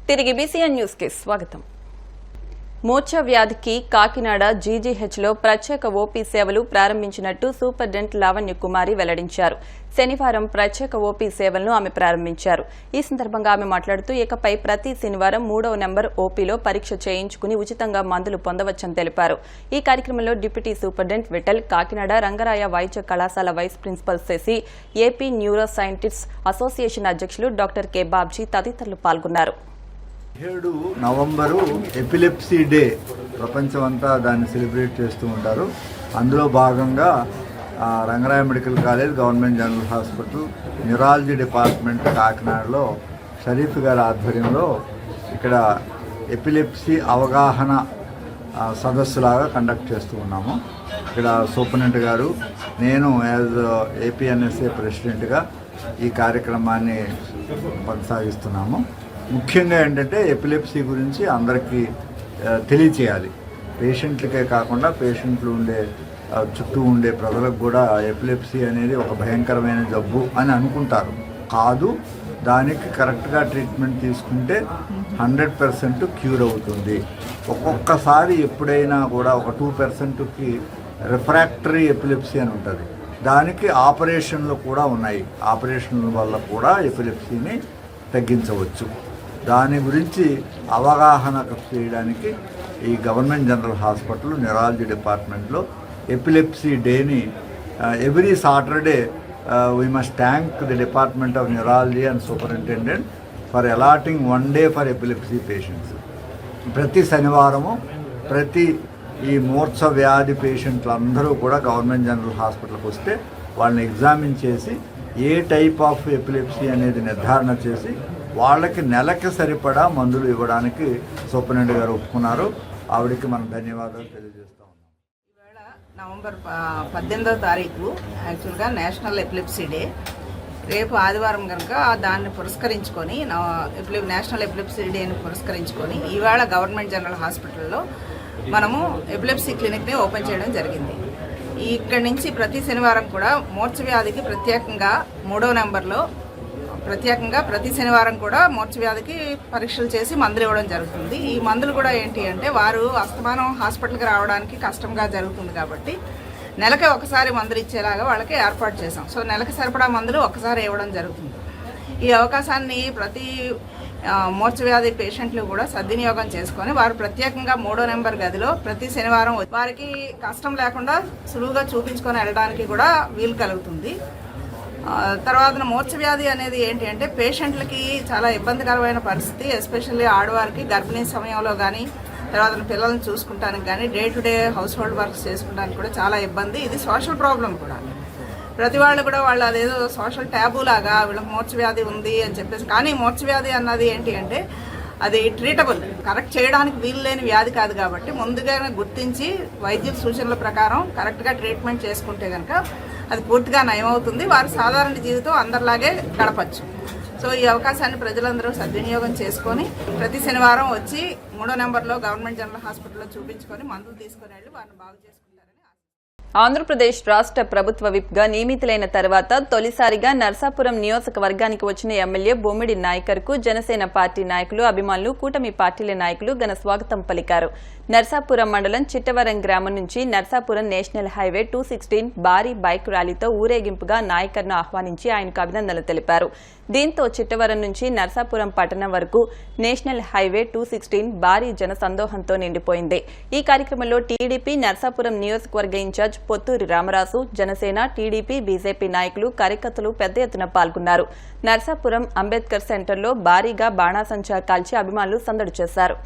తిరిగి BCN news కి స్వాగతం. మూర్ఛ వ్యాధికి కాకినాడ జీజీహెచ్లో ప్రత్యేక ఓపీ సేవలు ప్రారంభించినట్టు సూపరింటెండెంట్ లావణ్య కుమారి వెల్లడించారు. శనివారం ప్రత్యేక ఓపీ సేవలను ఆమె ప్రారంభించారు. ఈ సందర్భంగా ఆమె మాట్లాడుతూ ఇకపై ప్రతి శనివారం 3వ నెంబర్ ఓపీలో పరీక్ష చేయించుకుని ఉచితంగా మందులు పొందవచ్చని తెలిపారు. ఈ కార్యక్రమంలో డిప్యూటీ సూపరింటెండెంట్ విఠల్, కాకినాడ రంగరాయ వైద్య కళాశాల vice principal Sasi, AP neuro scientists association అధ్యక్షులు డాక్టర్ కె బాబ్జీ తదితరులు పాల్గొన్నారు. 17 నవంబరు ఎపిలెప్సీ డే ప్రపంచమంతా దాన్ని సెలబ్రేట్ చేస్తూ ఉంటారు. అందులో భాగంగా Rangaraya medical college, government general hospital, neurology department కాకినాడలో షరీఫ్ గారి ఆధ్వర్యంలో ఇక్కడ ఎపిలెప్సీ అవగాహన సదస్సులాగా కండక్ట్ చేస్తూ ఉన్నాము. ఇక్కడ సూపరింటెండెంట్ గారు, నేను యాజ్ ఏపీఎన్ఎస్ఏ ప్రెసిడెంట్గా ఈ కార్యక్రమాన్ని కొనసాగిస్తున్నాము. ముఖ్యంగా ఏంటంటే ఎపిలెప్సీ గురించి అందరికీ తెలియచేయాలి. పేషెంట్లకే కాకుండా పేషెంట్లు చుట్టూ ఉండే ప్రజలకు కూడా ఎపిలెప్సీ అనేది ఒక భయంకరమైన జబ్బు అని అనుకుంటారు. కాదు, దానికి కరెక్ట్గా ట్రీట్మెంట్ తీసుకుంటే 100% క్యూర్ అవుతుంది. ఒక్కొక్కసారి ఎప్పుడైనా కూడా ఒక 2%కి రిఫ్రాక్టరీ ఎపిలెప్సీ అని ఉంటుంది. దానికి ఆపరేషన్లు కూడా ఉన్నాయి. ఆపరేషన్ల వల్ల కూడా ఎపిలెప్సీని తగ్గించవచ్చు. దాని గురించి అవగాహన చేయడానికి ఈ గవర్నమెంట్ జనరల్ హాస్పిటల్ న్యూరాలజీ డిపార్ట్మెంట్లో ఎపిలెప్సీ డేని every Saturday we must thank the department of neurology and superintendent for allotting 1 day for epilepsy patients. ప్రతి శనివారము ఈ మూర్ఛ వ్యాధి పేషెంట్లు అందరూ కూడా గవర్నమెంట్ జనరల్ హాస్పిటల్కి వస్తే వాళ్ళని ఎగ్జామిన్ చేసి ఏ టైప్ ఆఫ్ ఎపిలెప్సీ అనేది నిర్ధారణ చేసి వాళ్ళకి నెలకి సరిపడా మందులు ఇవ్వడానికి సూపరింటెండెంట్ గారు ఒప్పుకున్నారు. ఆవిడకి మనం ధన్యవాదాలు తెలియజేస్తా ఉన్నాం. ఈవేళ నవంబర్ 18వ తారీఖు యాక్చువల్గా నేషనల్ ఎపిలెప్సీ డే. రేపు ఆదివారం కనుక దాన్ని పురస్కరించుకొని నేషనల్ ఎపిలెప్సీ డేని పురస్కరించుకొని ఈవేళ గవర్నమెంట్ జనరల్ హాస్పిటల్లో మనము ఎపిలెప్సీ క్లినిక్ని ఓపెన్ చేయడం జరిగింది. ఇక్కడి నుంచి ప్రతి శనివారం కూడా మూర్ఛ వ్యాధికి ప్రత్యేకంగా 3వ నెంబర్లో ప్రతి శనివారం కూడా మూర్ఛ వ్యాధికి పరీక్షలు చేసి మందులు ఇవ్వడం జరుగుతుంది. ఈ మందులు కూడా ఏంటి అంటే వారు అస్తమానం హాస్పిటల్కి రావడానికి కష్టంగా జరుగుతుంది కాబట్టి నెలకి ఒకసారి మందులు ఇచ్చేలాగా వాళ్ళకి ఏర్పాటు చేసాం. సో నెలకి సరిపడా మందులు ఒకసారి ఇవ్వడం జరుగుతుంది. ఈ అవకాశాన్ని ప్రతి మూర్ఛ వ్యాధి పేషెంట్లు కూడా సద్వినియోగం చేసుకొని వారు ప్రత్యేకంగా 3వ నెంబర్ గదిలో ప్రతి శనివారం వారికి కష్టం లేకుండా సులువుగా చూపించుకొని వెళ్ళడానికి కూడా వీలు కలుగుతుంది. తర్వాత మూర్ఛ వ్యాధి అనేది ఏంటి అంటే పేషెంట్లకి చాలా ఇబ్బందికరమైన పరిస్థితి. ఎస్పెషల్లీ ఆడవారికి గర్భిణీ సమయంలో కానీ తర్వాత పిల్లల్ని చూసుకుంటానికి కానీ day to day household works చేసుకుంటానికి కూడా చాలా ఇబ్బంది. ఇది సోషల్ ప్రాబ్లం కూడా. ప్రతి వాళ్ళు కూడా వాళ్ళు అదేదో సోషల్ ట్యాబు లాగా వీళ్ళకి మూర్ఛ వ్యాధి ఉంది అని చెప్పేసి, కానీ మూర్ఛ వ్యాధి అన్నది ఏంటి అంటే అది ట్రీటబుల్, కరెక్ట్ చేయడానికి వీలు లేని వ్యాధి కాదు. కాబట్టి ముందుగానే గుర్తించి వైద్యుల సూచనల ప్రకారం కరెక్ట్గా ట్రీట్మెంట్ చేసుకుంటే కనుక అది పూర్తిగా నయమవుతుంది. వారు సాధారణ జీవితం అందరిలాగే గడపచ్చు. సో ఈ అవకాశాన్ని ప్రజలందరూ సద్వినియోగం చేసుకొని ప్రతి శనివారం వచ్చి 3వ నెంబర్లో గవర్నమెంట్ జనరల్ హాస్పిటల్లో చూపించుకొని మందులు తీసుకొని వెళ్ళి వారిని బాగు చేసుకుంటారని. ఆంధ్రప్రదేశ్ రాష్ట్ర ప్రభుత్వ విప్గా నియమితులైన తర్వాత తొలిసారిగా నర్సాపురం నియోజకవర్గానికి వచ్చిన ఎమ్మెల్యే బొమ్మిడి నాయకర్కు జనసేన పార్టీ నాయకులు, అభిమానులు, కూటమి పార్టీల నాయకులు ఘన స్వాగతం పలికారు. నర్సాపురం మండలం చిట్టవరం గ్రామం నుంచి నర్సాపురం నేషనల్ హైవే 216 భారీ బైక్ ర్యాలీతో ఊరేగింపుగా నాయకర్ను ఆహ్వానించి ఆయనకు అభినందనలు తెలిపారు. దీంతో చిట్టవరం నుంచి నర్సాపురం పట్టణం వరకు నేషనల్ హైవే 216 భారీ జనసందోహంతో నిండిపోయింది. ఈ కార్యక్రమంలో టీడీపీ నర్సాపురం నియోజకవర్గ in charge Potturi Ramaraju, Janasena, TDP, BJP నాయకులు, కార్యకర్తలు పెద్ద ఎత్తున పాల్గొన్నారు. నర్సాపురం అంబేద్కర్ సెంటర్లో భారీగా బాణాసంచా కాల్చి అభిమానులు సందడి చేశారు.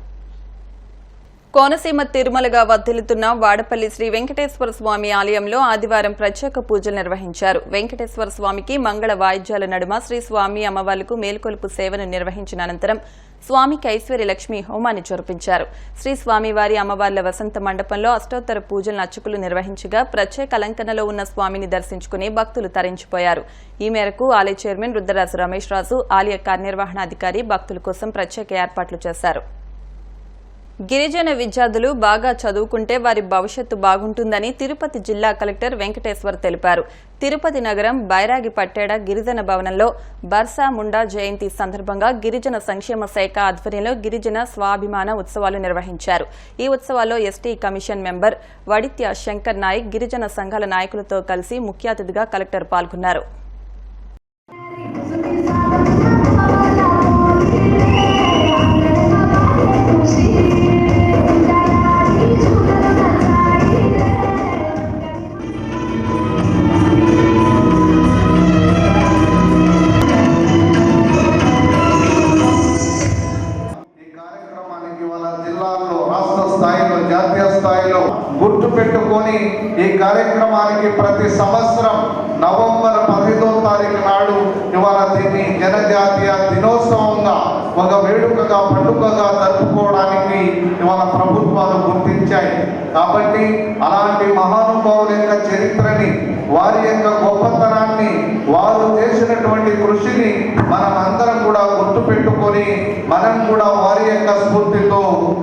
కోనసీమ తిరుమలగా వర్ధిల్లుతున్న వాడపల్లి శ్రీ వెంకటేశ్వర స్వామి ఆలయంలో ఆదివారం ప్రత్యేక పూజలు నిర్వహించారు. వెంకటేశ్వర స్వామికి మంగళ వాయిద్యాల నడుమ శ్రీ స్వామి అమ్మవార్లకు మేల్కొలుపు సేవను నిర్వహించిన అనంతరం స్వామికి ఐశ్వర్య లక్ష్మి హోమాన్ని జరిపించారు. శ్రీ స్వామివారి అమ్మవార్ల వసంత మండపంలో అష్టోత్తర పూజలను అర్చకులు నిర్వహించగా ప్రత్యేక అలంకరణలో ఉన్న స్వామిని దర్శించుకుని భక్తులు తరించిపోయారు. ఈ మేరకు ఆలయ చైర్మన్ రుద్రరాజు రమేష్ రాజు, ఆలయ కార్యనిర్వహణాధికారి భక్తుల కోసం ప్రత్యేక ఏర్పాట్లు చేశారు. గిరిజన విద్యార్థులు బాగా చదువుకుంటే వారి భవిష్యత్తు బాగుంటుందని తిరుపతి జిల్లా కలెక్టర్ వెంకటేశ్వర్ తెలిపారు. తిరుపతి నగరం బైరాగి పట్టేడ గిరిజన భవనంలో బర్సా ముండా జయంతి సందర్భంగా గిరిజన సంక్షేమ శాఖ ఆధ్వర్యంలో గిరిజన స్వాభిమాన ఉత్సవాలు నిర్వహించారు. ఈ ఉత్సవాల్లో ST commission member Vadithya Shankar Naik గిరిజన సంఘాల నాయకులతో కలిసి ముఖ్య అతిథిగా కలెక్టర్ పాల్గొన్నారు. జాతీయ స్థాయిలో గుర్తు పెట్టుకొని ఈ కార్యక్రమానికి ప్రతి సంవత్సరం నవంబర్ 15వ తారీఖు నాడు ఇవాళ దీన్ని జనజాతీయ దినోత్సవంగా ఒక వేడుకగా పండుగగా జరుపుకోవడానికి ఇవాళ ప్రభుత్వాలు గుర్తించాయి. కాబట్టి అలాంటి మహానుభావుల యొక్క చరిత్రని, వారి యొక్క గొప్పతనాన్ని, వారు చేసినటువంటి కృషిని మనం అందరం కూడా గుర్తు పెట్టుకొని మనం కూడా వారి యొక్క స్ఫూర్తితో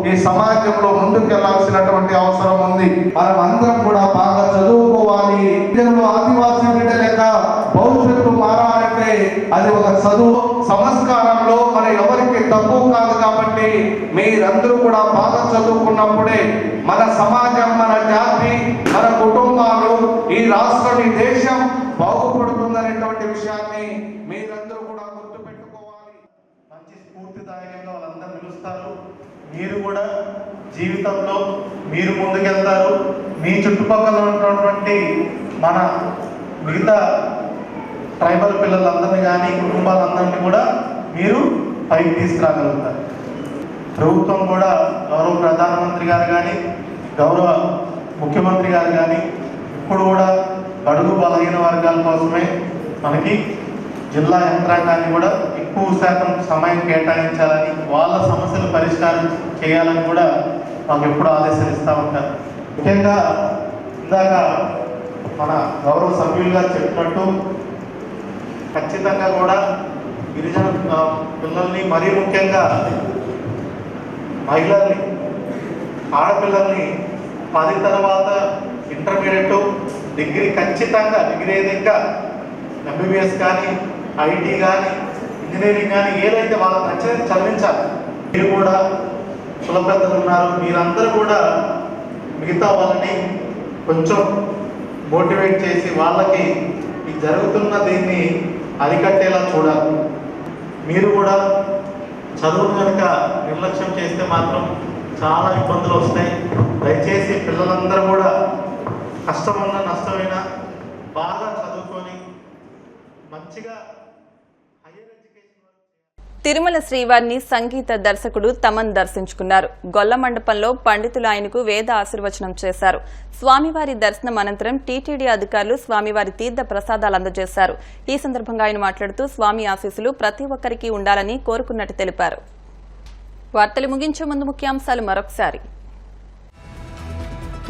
ఈ సమాజంలో ముందుకెళ్లాల్సినటువంటి అవసరం ఉంది. మనం అందరం కూడా బాగా చదువుకోవాలి. ఆదివాసీ బిడ్డల యొక్క భవిష్యత్తు మారాలంటే అది ఒక చదువు సంస్కారంలో మన ఎవరికి తక్కువ కాదు. కాబట్టి మీరందరూ కూడా బాగా చదువుకున్నప్పుడే మన సమాజం, మన జాతి, మన కుటుంబాలు, ఈ రాష్ట్రం, ఈ దేశం బాగుపడుతుందనేటువంటి విషయాన్ని మీరందరూ కూడా గుర్తుపెట్టుకోవాలి. మంచి స్ఫూర్తిదాయకంగా వాళ్ళందరూ నిలుస్తారు. మీరు కూడా జీవితంలో మీరు ముందుకెళ్తారు. మీ చుట్టుపక్కల ఉన్నటువంటి మన మిగతా ట్రైబల్ పిల్లలందరినీ కానీ కుటుంబాలందరినీ కూడా మీరు పైకి తీసుకురాగలుగుతారు. ప్రభుత్వం కూడా గౌరవ ప్రధానమంత్రి గారు కానీ గౌరవ ముఖ్యమంత్రి గారు కానీ ఇప్పుడు కూడా బడుగు బలహీన వర్గాల కోసమే మనకి జిల్లా యంత్రాంగాన్ని కూడా ఎక్కువ శాతం సమయం కేటాయించాలని, వాళ్ళ సమస్యలు పరిష్కారం చేయాలని కూడా మాకు ఎప్పుడు ఆదేశాలు ఇస్తూ ఉంటారు. ముఖ్యంగా ఇందాక మన గౌరవ సభ్యులు గారు చెప్పినట్టు ఖచ్చితంగా కూడా గిరిజన పిల్లల్ని, మరీ ముఖ్యంగా మహిళల్ని, ఆడపిల్లల్ని 10 తర్వాత ఇంటర్మీడియట్, డిగ్రీ, ఖచ్చితంగా డిగ్రీ ఇంకా ఎంబీబీఎస్ కానీ, ఐటీ కానీ, ఇంజనీరింగ్ కానీ ఏదైతే వాళ్ళకి నచ్చినది చదివించాలి. మీరు కూడా కుల పెద్దలు ఉన్నారు, మీరందరూ కూడా మిగతా వాళ్ళని కొంచెం మోటివేట్ చేసి వాళ్ళకి ఈ జరుగుతున్న దీన్ని అరికట్టేలా చూడాలి. మీరు కూడా చదువును కనుక నిర్లక్ష్యం చేస్తే మాత్రం చాలా ఇబ్బందులు వస్తాయి. దయచేసి పిల్లలందరూ కూడా కష్టమన్నా నష్టమైనా బాగా చదువుకొని మంచిగా హైయర్ ఎడ్యుకేషన్. తిరుమల శ్రీవారిని సంగీత దర్శకుడు తమన్ దర్శించుకున్నారు. గొల్ల మండపంలో పండితులు ఆయనకు వేద ఆశీర్వచనం చేశారు. స్వామివారి దర్శనం అనంతరం టీటీడీ అధికారులు స్వామివారి తీర్థ ప్రసాదాలు అందజేశారు. ఈ సందర్భంగా ఆయన మాట్లాడుతూ స్వామి ఆశీస్సులు ప్రతి ఒక్కరికి ఉండాలని కోరుకున్నట్టు తెలిపారు. వార్తలు ముగించే ముందు ముఖ్యాంశాలు మరొకసారి.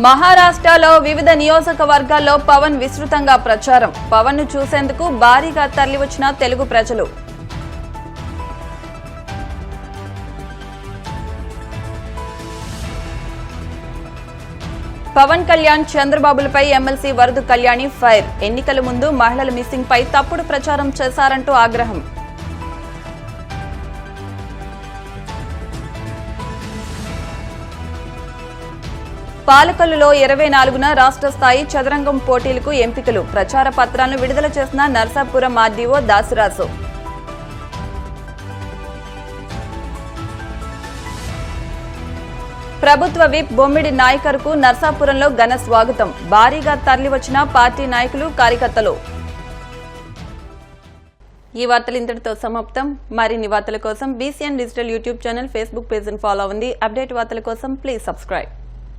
మహారాష్ట్రలో వివిధ నియోజకవర్గాల్లో పవన్ విస్తృతంగా ప్రచారం. పవన్ ను చూసేందుకు భారీగా తరలివచ్చిన తెలుగు ప్రజలు. పవన్ కళ్యాణ్ చంద్రబాబులపై ఎమ్మెల్సీ వరదు కళ్యాణి ఫైర్. ఎన్నికల ముందు మహిళల మిస్సింగ్ పై తప్పుడు ప్రచారం చేశారంటూ ఆగ్రహం. పాలకొల్లులో 24న రాష్ట్ర స్థాయి చదరంగం పోటీలకు ఎంపికలు. ప్రచార పత్రాలను విడుదల చేసిన నర్సాపురం ఆర్డీఓ దాసరాజు. ప్రభుత్వ విప్ బొమ్మిడి నాయకర్కు నర్సాపురంలో ఘన స్వాగతం. భారీగా తరలివచ్చిన పార్టీ నాయకులు, కార్యకర్తలు. ఈ వార్తలు ఇంతటితో సమాప్తం. మరిన్ని వార్తల కోసం BCN digital YouTube channel, Facebook page follow అవ్వండి. అప్డేట్ వార్తల కోసం ప్లీజ్ సబ్స్క్రైబ్.